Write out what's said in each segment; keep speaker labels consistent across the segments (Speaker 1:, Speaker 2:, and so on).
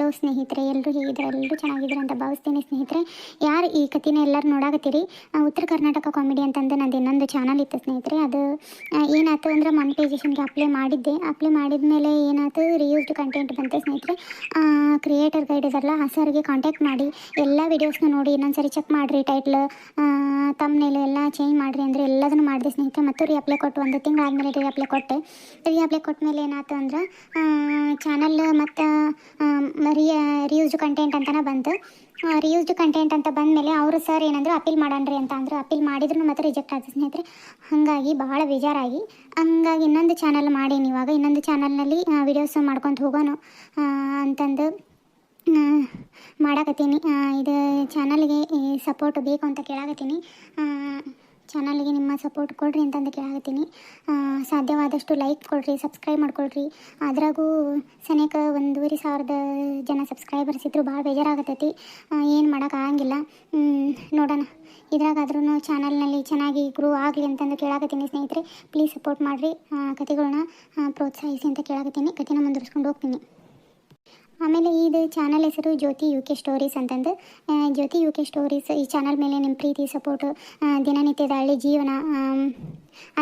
Speaker 1: Hello ಸ್ನೇಹಿತರೆ, ಎಲ್ಲರೂ ಹೇಗಿದ್ದಾರೆ? ಎಲ್ಲರೂ ಚೆನ್ನಾಗಿದ್ದಾರೆ ಅಂತ ಭಾವಿಸ್ತೀನಿ ಸ್ನೇಹಿತರೆ. ಯಾರು ಈ ಕಥೆನ ಎಲ್ಲರೂ ನೋಡಾಕತ್ತೀರಿ, ಉತ್ತರ ಕರ್ನಾಟಕ ಕಾಮಿಡಿ ಅಂತಂದು ನಂದು ಇನ್ನೊಂದು ಚಾನಲ್ ಇತ್ತು ಸ್ನೇಹಿತರೆ. ಅದು ಏನಾಯ್ತು ಅಂದ್ರೆ ಮಾನಿಟೈಸೇಷನ್ಗೆ ಅಪ್ಲೈ ಮಾಡಿದ ಮೇಲೆ ಏನಾಯ್ತು, ರಿಯೂಸ್ಡ್ ಕಂಟೆಂಟ್ ಬಂತೆ ಸ್ನೇಹಿತರೆ. ಕ್ರಿಯೇಟರ್ ಗೈಡ್ ಇದಾರಲ್ಲ ಆ ಸರ್ಗೆ ಕಾಂಟ್ಯಾಕ್ಟ್ ಮಾಡಿ ಎಲ್ಲ ವೀಡಿಯೋಸ್ನ ನೋಡಿ ಇನ್ನೊಂದ್ಸರಿ ಚೆಕ್ ಮಾಡಿರಿ, ಟೈಟ್ಲ್ ತಮ್ನೇಲೆ ಎಲ್ಲ ಚೇಂಜ್ ಮಾಡಿರಿ ಅಂದರೆ ಎಲ್ಲದನ್ನು ಮಾಡಿದೆ ಸ್ನೇಹಿತರೆ. ಮತ್ತು ರೀಅಪ್ಲೈ ಕೊಟ್ಟು 1 ತಿಂಗಳಾದಮೇಲೆ ರೀಅಪ್ಲೈ ಕೊಟ್ಟ ಮೇಲೆ ಏನಾಯ್ತು ಅಂದ್ರೆ ಚಾನಲ್ ಮತ್ತು ರಿಯೂಸ್ಡ್ ಕಂಟೆಂಟ್ ಅಂತಲೇ ಬಂತು. ರಿಯೂಸ್ಡ್ ಕಂಟೆಂಟ್ ಅಂತ ಬಂದಮೇಲೆ ಅವರು ಸರ್ ಏನಂದ್ರು ಅಪೀಲ್ ಮಾಡೋಣ್ರಿ ಅಂತ ಅಂದರು. ಅಪೀಲ್ ಮಾಡಿದ್ರು ಮತ್ತು ರಿಜೆಕ್ಟ್ ಆಯ್ತು ಸ್ನೇಹಿತರೆ. ಹಾಗಾಗಿ ಭಾಳ ಬೇಜಾರಾಗಿ ಹಂಗಾಗಿ ಇನ್ನೊಂದು ಚಾನಲ್ ಮಾಡೀನಿ. ಇವಾಗ ಇನ್ನೊಂದು ಚಾನಲ್ನಲ್ಲಿ ವಿಡಿಯೋಸ್ ಮಾಡ್ಕೊತ ಹೋಗೋಣ ಅಂತಂದು ಮಾಡಾಕತ್ತೀನಿ. ಇದು ಚಾನಲ್ಗೆ ಸಪೋರ್ಟ್ ಬೇಕು ಅಂತ ಕೇಳಾಕತ್ತೀನಿ. ಚಾನಲ್ಗೆ ನಿಮ್ಮ ಸಪೋರ್ಟ್ ಕೊಡ್ರಿ ಅಂತಂದು ಕೇಳಾಕತ್ತೀನಿ. ಸಾಧ್ಯವಾದಷ್ಟು ಲೈಕ್ ಕೊಡ್ರಿ, ಸಬ್ಸ್ಕ್ರೈಬ್ ಮಾಡ್ಕೊಳ್ರಿ. ಅದ್ರಾಗೂ ಸನೇಕ 1,500 ಜನ ಸಬ್ಸ್ಕ್ರೈಬರ್ಸ್ ಇದ್ರು ಭಾಳ ಬೇಜಾರಾಗತ್ತೈತಿ. ಏನು ಮಾಡೋಕ್ಕಾಗಂಗಿಲ್ಲ, ನೋಡೋಣ ಇದ್ರಾಗಾದ್ರೂ ಚಾನಲ್ನಲ್ಲಿ ಚೆನ್ನಾಗಿ ಗ್ರೋ ಆಗಲಿ ಅಂತಂದು ಕೇಳಾಕತ್ತೀನಿ ಸ್ನೇಹಿತರೆ. ಪ್ಲೀಸ್ ಸಪೋರ್ಟ್ ಮಾಡಿರಿ, ಕತೆಗಳನ್ನ ಪ್ರೋತ್ಸಾಹಿಸಿ ಅಂತ ಕೇಳಾಕತ್ತೀನಿ. ಕತೆನ ಮುಂದುವರಿಸ್ಕೊಂಡು ಹೋಗ್ತೀನಿ. ಆಮೇಲೆ ಇದು ಚಾನಲ್ ಹೆಸರು ಜ್ಯೋತಿ UK ಸ್ಟೋರೀಸ್ ಅಂತಂದು. ಜ್ಯೋತಿ UK ಸ್ಟೋರೀಸ್ ಈ ಚಾನಲ್ ಮೇಲೆ ನಿಮ್ಮ ಪ್ರೀತಿ, ಸಪೋರ್ಟು, ದಿನನಿತ್ಯದ ಹಳ್ಳಿ ಜೀವನ,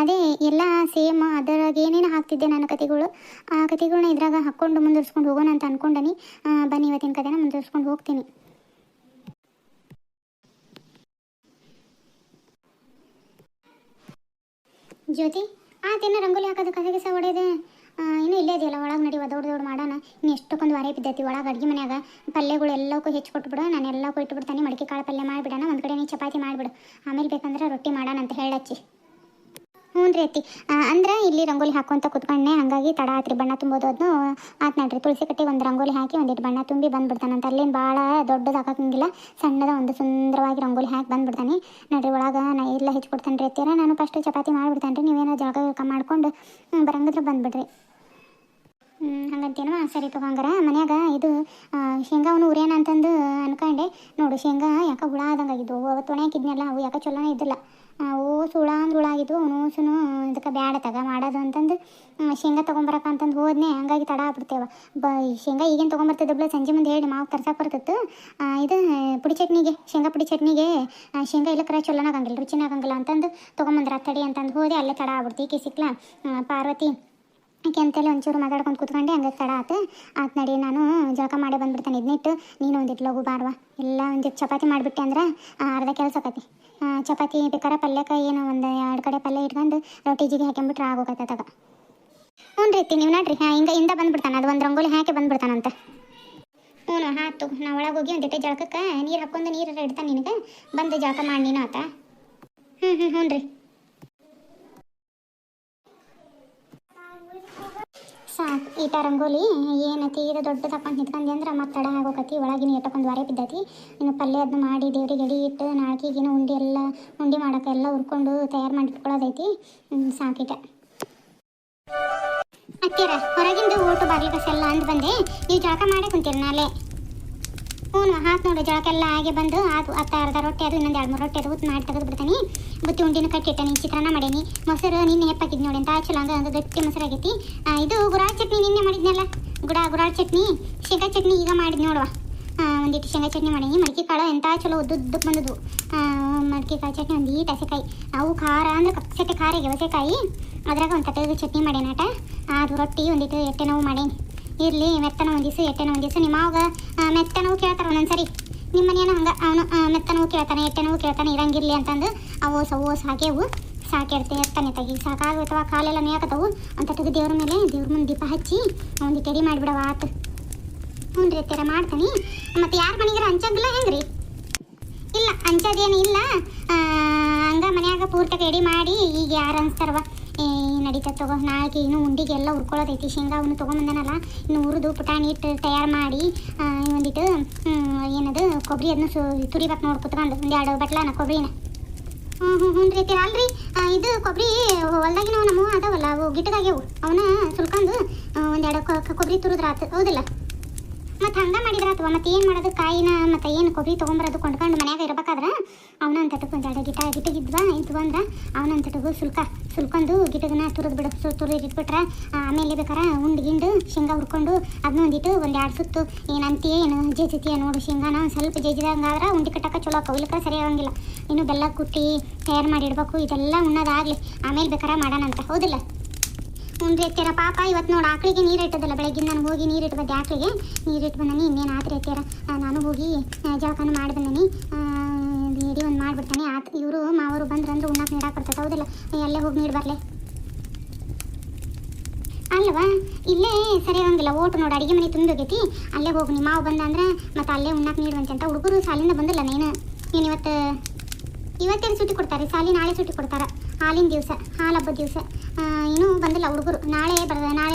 Speaker 1: ಅದೇ ಎಲ್ಲ ಸೇಮ್ ಅದರಾಗ ಏನೇನು ಹಾಕ್ತಿದ್ದೆ ನಾನು ಕತೆಗಳು, ಆ ಕತೆಗಳನ್ನ ಇದ್ರಾಗ ಹಾಕ್ಕೊಂಡು ಮುಂದುವರಿಸ್ಕೊಂಡು ಹೋಗೋಣ ಅಂತ ಅಂದ್ಕೊಂಡನಿ. ಬನ್ನಿ ಇವತ್ತಿನ ಕತೆನ ಮುಂದುವರಿಸ್ಕೊಂಡು ಹೋಗ್ತೀನಿ. ಜ್ಯೋತಿ ಆತೇನ ರಂಗೋಲಿ ಹಾಕೋದು ಕಸಗಿಸ ಹೊಡೆದೆ, ಇನ್ನೂ ಇಲ್ಲೇ ಇದೆಯಲ್ಲ, ಒಳಗೆ ನಡಿವ ದೊಡ್ಡ ಮಾಡೋಣ. ಇನ್ನು ಎಷ್ಟಕ್ಕೊಂದು ವಾರೆ ಬಿದ್ದೈತಿ ಒಳಗೆ ಅಡುಗೆ ಮನ್ಯಾಗ. ಪಲ್ಯಗಳು ಎಲ್ಲಕ್ಕೂ ಹೆಚ್ಚು ಕೊಟ್ಬಿಡು, ನಾನು ಎಲ್ಲಕ್ಕೂ ಇಟ್ಬಿಡ್ತಾನೆ. ಮಡಿಕೆ ಕಾಳು ಪಲ್ಯ ಮಾಡಿಬಿಡೋಣ, ಒಂದು ಕಡೆ ನೀ ಚಪಾತಿ ಮಾಡಿಬಿಡು, ಆಮೇಲೆ ಬೇಕಂದ್ರೆ ರೊಟ್ಟಿ ಮಾಡೋಣ ಅಂತ ಹೇಳಚ್ಚಿ. ಹ್ಞೂ ರೀ ಅತ್ತಿ. ಅಂದ್ರೆ ಇಲ್ಲಿ ರಂಗೋಲಿ ಹಾಕುವಂತ ಕುತ್ಕೊಂಡೆ, ಹಾಗಾಗಿ ತಡ ಆತ್ರಿ. ಬಣ್ಣ ತುಂಬೋದು ಅದನ್ನು ಆತು ನೋಡ್ರಿ. ತುಳಸಿ ಕಟ್ಟಿಗೆ ಒಂದು ರಂಗೋಲಿ ಹಾಕಿ ಒಂದಿಟ್ಟು ಬಣ್ಣ ತುಂಬಿ ಬಂದುಬಿಡ್ತಾನಂತ. ಅಲ್ಲೇನು ಭಾಳ ದೊಡ್ಡದು ಹಾಕೋಂಗಿಲ್ಲ, ಸಣ್ಣದ ಒಂದು ಸುಂದರವಾಗಿ ರಂಗೋಲಿ ಹಾಕಿ ಬಂದುಬಿಡ್ತಾನೆ ನೋಡ್ರಿ. ಒಳಗೆ ನಾ ಎಲ್ಲ ಹೆಚ್ಚಿಕೊಡ್ತಾನೆ ರೀ ಅತ್ತೀರ. ನಾನು ಫಸ್ಟ್ ಚಪಾತಿ ಮಾಡಿಬಿಡ್ತಾನೆ ರೀ, ನೀವೇನೋ ಜಾಗ ಮಾಡ್ಕೊಂಡು ಬರಂಗಿದ್ರೆ ಬಂದುಬಿಡ್ರಿ. ಹಂಗಂತೇನೋ ಸರಿ ತಗೊಂಗಾರ. ಮನ್ಯಾಗ ಇದು ಶೇಂಗಾವನ್ನು ಉರಿಯೋಣ ಅಂತಂದು ಅನ್ಕೊಂಡೆ. ನೋಡು ಶೇಂಗಾ ಯಾಕೆ ಹುಳ ಆದಂಗಾಗಿದ್ದು, ಅವತ್ತು ಒಣಗಿದ್ನೆಲ್ಲ ಅವು ಯಾಕೆ ಚಲೋನೇ ಇದ್ದಿಲ್ಲ. ಹುಳ ಅಂದ್ರೆ ಹುಳ ಆಗಿದ್ವು. ಅವನು ಇದಕ್ಕೆ ಬ್ಯಾಡ ತಗ ಮಾಡೋದು ಅಂತಂದು ಶೇಂಗಾ ತೊಗೊಂಬರಕ ಅಂತಂದು ಹೋದ್ನೆ. ಹಂಗಾಗಿ ತಡ ಆಗ್ಬಿಡ್ತೇವೆ. ಶೇಂಗಾ ಈಗೇನು ತೊಗೊಂಬರ್ತಿದ್ದಬ್ಲ ಸಂಜೆ ಮುಂದೆ ಹೇಳಿ ಮಾವು ತರ್ಸಕ್ಕೆ ಬರ್ತಿತ್ತು. ಇದು ಪುಡಿ ಚಟ್ನಿಗೆ, ಶೇಂಗಾ ಪುಡಿ ಚಟ್ನಿಗೆ ಶೇಂಗಾ ಇಲ್ಲಕ್ರ ಚಲೋನ ಆಗಂಗಿಲ್ಲ, ರುಚಿನ ಆಗಂಗಿಲ್ಲ ಅಂತಂದು ತೊಗೊಂಬಂದ್ರೆ ತಡಿ ಅಂತಂದು ಹೋದೆ. ಅಲ್ಲೇ ತಡ ಆಗ್ಬಿಡ್ತು. ಈಕೆ ಸಿಕ್ಲಾ ಪಾರ್ವತಿ, ಆಕೆ ಅಂತೇಳಿ ಒಂಚೂರು ಮಾತಾಡ್ಕೊಂಡು ಕೂತ್ಕೊಂಡೆ. ಹಂಗೆ ತಡ ಆತು ನಡಿ, ನಾನು ಜಳಕ ಮಾಡಿ ಬಂದುಬಿಡ್ತಾನೆ. ಇದನ್ನಿಟ್ಟು ನೀನು ಒಂದಿಟ್ಟು ಲಘು ಬಾರ್ವಾ, ಎಲ್ಲ ಒಂದಿಟ್ಟು ಚಪಾತಿ ಮಾಡಿಬಿಟ್ಟೆ ಅಂದ್ರೆ ಅರ್ಧ ಕೆಲಸ ಆಕತಿ. ಚಪಾತಿ ಬೇಕಾರೆ ಪಲ್ಯಕ್ಕೆ ಏನು 1-2 ಕಡೆ ಪಲ್ಯ ಇಟ್ಕೊಂಡು ರೊಟ್ಟಿಜಿಗೆ ಹಾಕೊಂಬಿಟ್ರೆ ಆಗೋಕತ್ತಗ. ಹ್ಞೂ ರೀತಿ ನೀವು ನೋಡ್ರಿ. ಹಿಂಗ ಬಂದುಬಿಡ್ತಾನೆ, ಅದು ಒಂದು ರಂಗೋಲಿ ಹಾಕಿ ಬಂದುಬಿಡ್ತಾನಂತ. ಹ್ಞೂ ಆತು, ನಾ ಒಳಗೆ ಹೋಗಿ ಒಂದಿಟ್ಟು ಜಳಕಕ್ಕೆ ನೀರು ಹಾಕ್ಕೊಂಡು ನೀರು ಇಡ್ತಾನೆ ನಿನಗೆ, ಬಂದು ಜಳಕ ಮಾಡಿ ನೀನು ಆತ. ಹ್ಞೂ ರೀ ಸಾಕು. ಈಟ ರಂಗೋಲಿ ಏನೈತಿ ಇದು ದೊಡ್ಡದು ಹಾಕೊಂಡು ನಿಂತ್ಕೊಂಡು ಅಂದ್ರೆ ಮತ್ತೆ ತಡ ಆಗೋಕತಿ. ಒಳಗಿನ ಎಟ್ಟಕ್ಕೊಂದು ವಾರೆ ಬಿದ್ದೈತಿ. ಇನ್ನು ಪಲ್ಯ ಅದನ್ನ ಮಾಡಿ ದೇವ್ರಿಗೆ ಎಡಿ ಇಟ್ಟು ನಾಲ್ಕಿಗಿನ ಉಂಡಿ ಮಾಡೋಕೆ ಎಲ್ಲ ಹುರ್ಕೊಂಡು ತಯಾರು ಮಾಡಿ ಇಟ್ಕೊಳ್ಳೋದೈತಿ. ಸಾಕೀಟ ಹತ್ತಿರ ಹೊರಗಿಂದು ಓಟು ಬಾಗಿಲು ಕಸ ಎಲ್ಲ ಅಂದು ಬಂದೆ. ನೀವು ಜಳಕ ಮಾಡೇ ಕುಂತೀರಿ ನಾಳೆ. ಹ್ಞೂ ಹಾಕಿ ನೋಡಿ, ಜಳಕೆಲ್ಲ ಹಾಗೆ ಬಂದು ಅದು ಅರ್ಧ ರೊಟ್ಟಿ ಅದು ಇನ್ನೊಂದು 2-3 ರೊಟ್ಟಿ ಅದು ಉತ್ತು ಮಾಡಿ ತೆಗೆದು ಬಿಡ್ತಾನೆ. ಬುತ್ತಿ ಉಂಡಿನ ಕಟ್ಟಿಟ್ಟನಿ, ಚಿತ್ರಾನ್ನ ಮಾಡೀನಿ. ಮೊಸರು ನಿನ್ನೆ ಹೆಪ್ಪಾಕಿದ್ದು ನೋಡಿ ಅಂತ ಚಲೋ ಹಂಗೆ ಗಟ್ಟಿ ಮೊಸರು ಆಗೈತಿ. ಇದು ಗುರಾಳ್ ಚಟ್ನಿ ನಿನ್ನೆ ಮಾಡಿದ್ನಲ್ಲ, ಗುರಾಳ್ ಚಟ್ನಿ, ಶೇಂಗಾ ಚಟ್ನಿ ಈಗ ಮಾಡಿದ್ ನೋಡುವ. ಒಂದಿಟ್ಟು ಶೇಂಗಾ ಚಟ್ನಿ ಮಾಡೀನಿ. ಮಡಿಕೆ ಕಾಳು ಎಂಥ ಚಲೋ ಉದ್ದಕ್ಕೆ ಬಂದದ್ದು. ಮಡಿಕೆ ಕಾಳು ಚಟ್ನಿ, ಒಂದು ಈಟು ಹಸೆಕಾಯಿ, ಅವು ಖಾರ ಅಂದ್ರೆ ಕಪ್ಸೆಟ್ಟೆ ಖಾರಿಗೆ ಹಸೆಕಾಯಿ, ಅದ್ರಾಗ ಒಂದು ತಟ್ಟೆದು ಚಟ್ನಿ ಮಾಡೇನಾಟ. ಅದು ರೊಟ್ಟಿ ಒಂದಿಟ್ಟು ಎಟ್ಟೆ ನೋವು ಮಾಡೇನಿ. ಇರಲಿ, ಮೆತ್ತನ ಒಂದು ದಿವಸ ಎಟ್ಟೆ ನೋವು ಒಂದು ದಿವಸ. ನಿಮ್ಮ ಅವಾಗ ಮೆತ್ತ ನೋವು ಕೇಳ್ತಾರೆ ಒಂದೊಂದ್ಸರಿ. ನಿಮ್ಮ ಮನೇನ ಹಂಗೆ ಅವನು ಮೆತ್ತ ನೋವು ಕೇಳ್ತಾನೆ, ಎಟ್ಟೆ ನೋವು ಕೇಳ್ತಾನೆ, ಇರಂಗಿರಲಿ ಅಂತಂದು ಅವು ಹಾಕ್ಯವು ಸಾಕಿರ್ತಾನೆ. ತೆಗಿ ಸಾಕಾಗ್ಬಿಟ್ಟವ, ಕಾಲೆಲ್ಲ ನೇಯಕತ್ತವು ಅಂತ ತೆಗೆದು ದೇವ್ರ ಮುಂದೆ ದೀಪ ಹಚ್ಚಿ ಒಂದಿಟ್ಟು ಎಡಿ ಮಾಡಿಬಿಡವ ಆತು. ಹ್ಞೂ ರೀ ತೀರ ಮಾಡ್ತಾನೆ. ಮತ್ತು ಯಾರ ಮನೆಗಾರ ಹಂಚಂಗಿಲ್ಲ ಹೆಂಗ್ರಿ? ಇಲ್ಲ ಹಂಚೋದೇನು ಇಲ್ಲ, ಹಂಗೆ ಮನ್ಯಾಗ ಪೂರ್ತಿಯಾಗ ಎಡಿ ಮಾಡಿ ಈಗ ಯಾರು ಅನ್ಸ್ತಾರವ ನಡೀತಾ ತಗೋ. ನಾಳೆಗೆ ಇನ್ನೂ ಉಂಡಿಗೆ ಎಲ್ಲ ಹುರ್ಕೊಳ್ಳೋದೈತಿ. ಶೇಂಗಾ ಅವನು ತೊಗೊಂಬಂದನಲ್ಲ, ಇನ್ನು ಹುರಿದು ಪುಟಾಣಿ ಇಟ್ಟು ತಯಾರು ಮಾಡಿ ಒಂದಿಟ್ಟು ಏನದು ಕೊಬ್ಬರಿ ಅದನ್ನು ತುರಿಬೇಕು ನೋಡಿ ಕುತ್ಕೊಂಡು 1-2 ಬಟ್ಲನ ಕೊಬ್ಬರಿನ. ಹ್ಞೂ ರೀತಿ ಅಲ್ರಿ. ಇದು ಕೊಬ್ಬರಿ ಹೊಲ್ದಾಗಿನ ನಮ್ಮ ಅದಾವಲ್ಲ, ಅವು ಗಿಟ್ಟದಾಗ್ಯವು, ಅವನ್ನ ಸುಲ್ಕೊಂಡು 1-2 ಕೊಬ್ಬರಿ ತುರಿದ್ರಾತು. ಹೌದಿಲ್ಲ? ಮತ್ತು ಹಂಗೆ ಮಾಡಿದ್ರೆ ಅಥವಾ ಮತ್ತೆ ಏನು ಮಾಡೋದು, ಕಾಯಿನ ಮತ್ತು ಏನು ಕೊಬ್ಬರಿ ತೊಗೊಂಬರೋದು ಕೊಂಡ್ಕೊಂಡು ಮನ್ಯಾಗ ಇರ್ಬೇಕಾದ್ರೆ ಅವನಂತಟಕ್ಕೆ 1-2 ಗಿಟ್ಟಿದ್ವಾ ಇದ್ವು ಅಂದ್ರೆ ಅವನಂತಟಗೂ ಸುಲ್ಕೊಂಡು ಗಿಡಗನ್ನ ತುರಿದು ಬಿಡು. ತುರಿದು ಇಟ್ಬಿಟ್ರೆ ಆಮೇಲೆ ಬೇಕಾರೆ ಉಂಡು ಶೇಂಗಾ ಹುರ್ಕೊಂಡು ಅದನ್ನ ಒಂದಿಟ್ಟು ಒಂದು 2 ಸುತ್ತು ಏನಂತೀಯ ಏನು ಜೇಜಿತೀಯ ನೋಡು. ಶೇಂಗಾನ ಸ್ವಲ್ಪ ಜೇಜಿದಂಗಾದ್ರೆ ಉಂಡೆ ಕಟ್ಟಕ್ಕೆ ಚಲೋ ಆಕವು, ಇಲ್ಲಕ್ಕೆ ಸರಿ ಆಗಂಗಿಲ್ಲ. ಇನ್ನು ಬೆಲ್ಲ ಕುಟ್ಟಿ ತಯಾರು ಮಾಡಿ ಇಡಬೇಕು. ಇದೆಲ್ಲ ಉಣ್ಣೋದಾಗಲಿ ಆಮೇಲೆ ಬೇಕಾರೆ ಮಾಡೋಣಂತ, ಹೌದಿಲ್ಲ? ಅತ್ಯಾರ ಪಾಪ ಇವತ್ತು ನೋಡಿ ಆಕಳಿಗೆ ನೀರು ಇಟ್ಟದಲ್ಲ, ಬೆಳಗ್ಗಿಂದ ನಾನು ಹೋಗಿ ನೀರು ಇಟ್ಟು ಬಂದೆ. ಆಕಳಿಗೆ ನೀರು ಇಟ್ಟು ಬಂದನಿ. ಇನ್ನೇನು ಆತ್ರಿ ಅತ್ಯಾರ, ನಾನು ಹೋಗಿ ಜಳಕನ ಮಾಡಿ ಬಂದನಿ. ಎಡಿ ಒಂದು ಮಾಡಿಬಿಡ್ತಾನೆ ಆತು. ಇವರು ಮಾವರು ಬಂದ್ರಂದ್ರೆ ಉಣ್ಣಕ್ಕೆ ನೀಡಕ್ಕೆ ಬರ್ತದೆ, ಹೌದಿಲ್ಲ? ಅಲ್ಲೇ ಹೋಗಿ ನೀರು ಬರಲಿ ಅಲ್ವಾ? ಇಲ್ಲೇ ಸರಿ ಆಗಂಗಿಲ್ಲ. ಓಟು ನೋಡಿ ಅಡುಗೆ ಮನೆ ತುಂಬ ಹೋಗೈತಿ. ಅಲ್ಲೇ ಹೋಗಿ ನಿಮ್ಮ ಮಾವು ಬಂದ ಅಂದ್ರೆ ಮತ್ತೆ ಅಲ್ಲೇ ಉಣ್ಣಕ್ಕೆ ನೀಡುವಂತೆ ಅಂತ. ಹುಡುಗರು ಸಾಲಿಂದ ಬಂದಿಲ್ಲ. ನೀನು ಇವತ್ತೇನು ಸುಟ್ಟಿ ಕೊಡ್ತಾರೆ? ಸಾಲಿ ನಾಳೆ ಸುಟ್ಟಿ ಕೊಡ್ತಾರೆ, ಹಾಲಿನ ದಿವಸ, ಹಾಲು ಹಬ್ಬದ ದಿವಸ. ಇನ್ನೂ ಬಂದಿಲ್ಲ ಹುಡುಗರು. ನಾಳೆ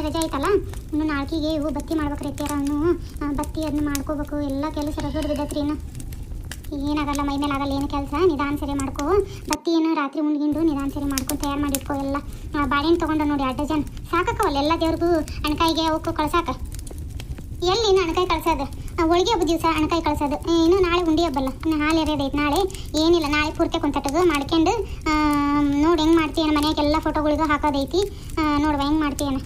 Speaker 1: ರಜೆ ಐತಲ್ಲ. ಇನ್ನು ನಾಲ್ಕಿಗೆ ಇವು ಬತ್ತಿ ಮಾಡ್ಬೇಕ್ರಿ ಅತ್ಯಾರ. ಬತ್ತಿ ಅದನ್ನ ಮಾಡ್ಕೋಬೇಕು. ಎಲ್ಲ ಕೆಲಸ ರಗಡ್ ಬಿದ್ದತ್ರಿ. ಇನ್ನು ಏನಾಗಲ್ಲ, ಮೈ ಮೇಲೆ ಆಗಲ್ಲ ಏನು ಕೆಲಸ. ನಿಧಾನ ಸರಿ ಮಾಡ್ಕೋ. ಬತ್ತಿ ಏನು ರಾತ್ರಿ ಉಂಡ್ಗಿಂಡು ನಿಧಾನ ಸರಿ ಮಾಡ್ಕೊಂಡು ತಯಾರು ಮಾಡಿಟ್ಕೋ. ಎಲ್ಲ ಬಾಳೆಹಣ್ಣು ತೊಗೊಂಡು ನೋಡಿ 2 ಡಜನ್ ಸಾಕಕ್ಕವಲ್ಲ ಎಲ್ಲ ದೇವ್ರಿಗೂ ಅಣಕಾಯಿಗೆ ಅವಕ್ಕೂ ಕಳ್ಸಾಕ. ಎಲ್ಲಿ ಇನ್ನು ಅಣಕಾಯಿ ಕಳ್ಸೋದು? ಹೋಳಿಗೆ ಹಬ್ಬದ ದಿವಸ ಅಣಕಾಯಿ ಕಳ್ಸೋದು. ಇನ್ನು ನಾಳೆ ಉಂಡಿ ಹಬ್ಬಲ್ಲ, ಇನ್ನು ಹಾಲು ಎರೆದೈತೆ ನಾಳೆ. ಏನಿಲ್ಲ, ನಾಳೆ ಪೂರ್ತಿ ಕುಂತಟದು ಮಾಡ್ಕೊಂಡು ನೋಡಿ ಹೆಂಗೆ ಮಾಡ್ತೀಯನ. ಮನೆಯಾಗೆಲ್ಲ ಫೋಟೋಗಳಿಗೂ ಹಾಕೋದೈತಿ, ನೋಡುವ ಹೆಂಗೆ ಮಾಡ್ತೀಯನ.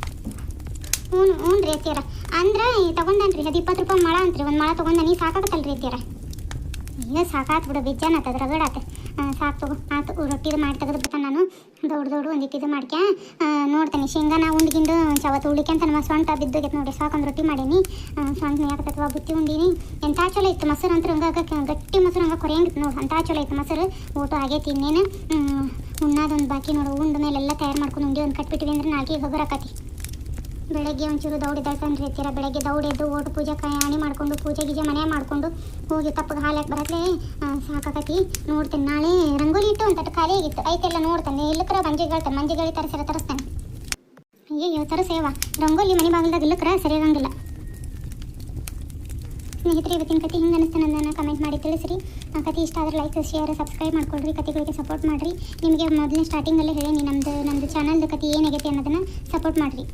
Speaker 1: ಹ್ಞೂ ರೀ ಅತ್ಯಾರ. ಅಂದ್ರೆ ತೊಗೊಂಡನ್ರಿ ಅದು 20 ರೂಪಾಯಿ ಮೊಳ ಅಂತ್ರಿ. ಒಂದು ಮೊಳ ತೊಗೊಂಡನಿ. ಸಾಕಾಗತ್ತಲ್ರಿ ಅತ್ಯಾರ? ಈಗ ಸಾಕಾತು ಬಿಡು, ಬಿಜ್ಜಾನ ಆತದ, ರಗಡಾತ. ಸಾಕು ತಗೋ, ಆತು. ರೊಟ್ಟಿದು ಮಾಡಿ ತೆಗೆದು ಬಿಡ್ತಾನೆ ನಾನು. ದೊಡ್ಡ ಒಂದಿಟ್ಟು ಇದು ಮಾಡ್ಕೆ ನೋಡ್ತೇನೆ. ಶೇಂಗಾನ ಉಂಡ್ಗಿಂಡು ಅವತ್ತು ಉಳಿಕೆಂತ ನಮ್ಮ ಸೊಂಟ ಬಿದ್ದೋಗೈತೆ ನೋಡಿ. ಸಾಕೊಂದು ರೊಟ್ಟಿ ಮಾಡೀನಿ. ಸೊಂಟ ಯಾಕತ್ತವ ಬುತ್ತಿ ಉಂಡೀನಿ. ಎಂಥ ಚಲೋ ಇತ್ತು ಮೊಸರು ಅಂತೂ. ಗಟ್ಟಿ ಮೊಸರು ಹಂಗೆ ಕೊರೆಯಂಗಿತ್ತು ನೋಡಿ. ಅಂಥ ಚಲೋ ಇತ್ತು ಮೊಸರು. ಊಟ ಆಗೈತಿ. ಇನ್ನೇನು ಉಣ್ಣೋದೊಂದು ಬಾಕಿ ನೋಡು. ಉಂಡ ಮೇಲೆಲ್ಲ ತಯಾರು ಮಾಡ್ಕೊಂಡು ಉಂಡಿ ಒಂದು ಕಟ್ಬಿಟ್ಟಿವಿ ಅಂದ್ರೆ ನಾಲ್ಕಿಗೆ ಗೊಬ್ಬರ ಆಕತಿ. ಬೆಳಗ್ಗೆ ಒಂಚೂರು ದೌಡಿದಾಳ್ತಾನೆ ರೀತಿಯರ. ಬೆಳಗ್ಗೆ ದೌಡೆದ್ದು ಓಟು ಪೂಜೆ ಕೈಯಾಣಿ ಮಾಡ್ಕೊಂಡು ಪೂಜೆ ಗೀಜೆ ಮನೆ ಮಾಡ್ಕೊಂಡು ಹೋಗಿ ತಪ್ಪಗೆ ಹಾಲು ಹಾಕಿ ಬರತ್ಲೆ ಸಾಕಾಕತಿ. ನೋಡ್ತೇನೆ ನಾಳೆ ರಂಗೋಲಿ ಇಟ್ಟು ಒಂದು ತಟ್ಟು ಖಾಲಿ ಆಗಿತ್ತು ಐತೆಲ್ಲ ನೋಡ್ತಾನೆ. ಇಲ್ಲಕ್ರ ಮಂಜಿಗಳಿ ತರಿಸ್ತಾನೆ. ಅಯ್ಯೋ ತರಸೇವಾ ರಂಗೋಲಿ ಮನೆ ಬಾಗಿಲ್ದಾಗ ಇಲ್ಲಕ್ರ ಸರಿಯಾಗಂಗಿಲ್ಲ. ಸ್ನೇಹಿತರೆ, ಇವತ್ತಿನ ಕತೆ ಹಿಂಗೆ ಅನಿಸ್ತಾನೆ ನನ್ನ ಕಮೆಂಟ್ ಮಾಡಿ ತಿಳಿಸ್ರಿ. ಕತೆ ಇಷ್ಟ ಆದರೆ ಲೈಕ್ ಶೇರ್ ಸಬ್ಸ್ಕ್ರೈಬ್ ಮಾಡ್ಕೊಳ್ರಿ. ಕತೆಗಳಿಗೆ ಸಪೋರ್ಟ್ ಮಾಡಿರಿ. ನಿಮಗೆ ಮೊದಲನೇ ಸ್ಟಾರ್ಟಿಂಗಲ್ಲೇ ಹೇಳಿ ನಮ್ಮದು ಚಾನಲ್ದು ಕತೆ ಏನಾಗೈತೆ ಅನ್ನೋದನ್ನು ಸಪೋರ್ಟ್ ಮಾಡಿರಿ.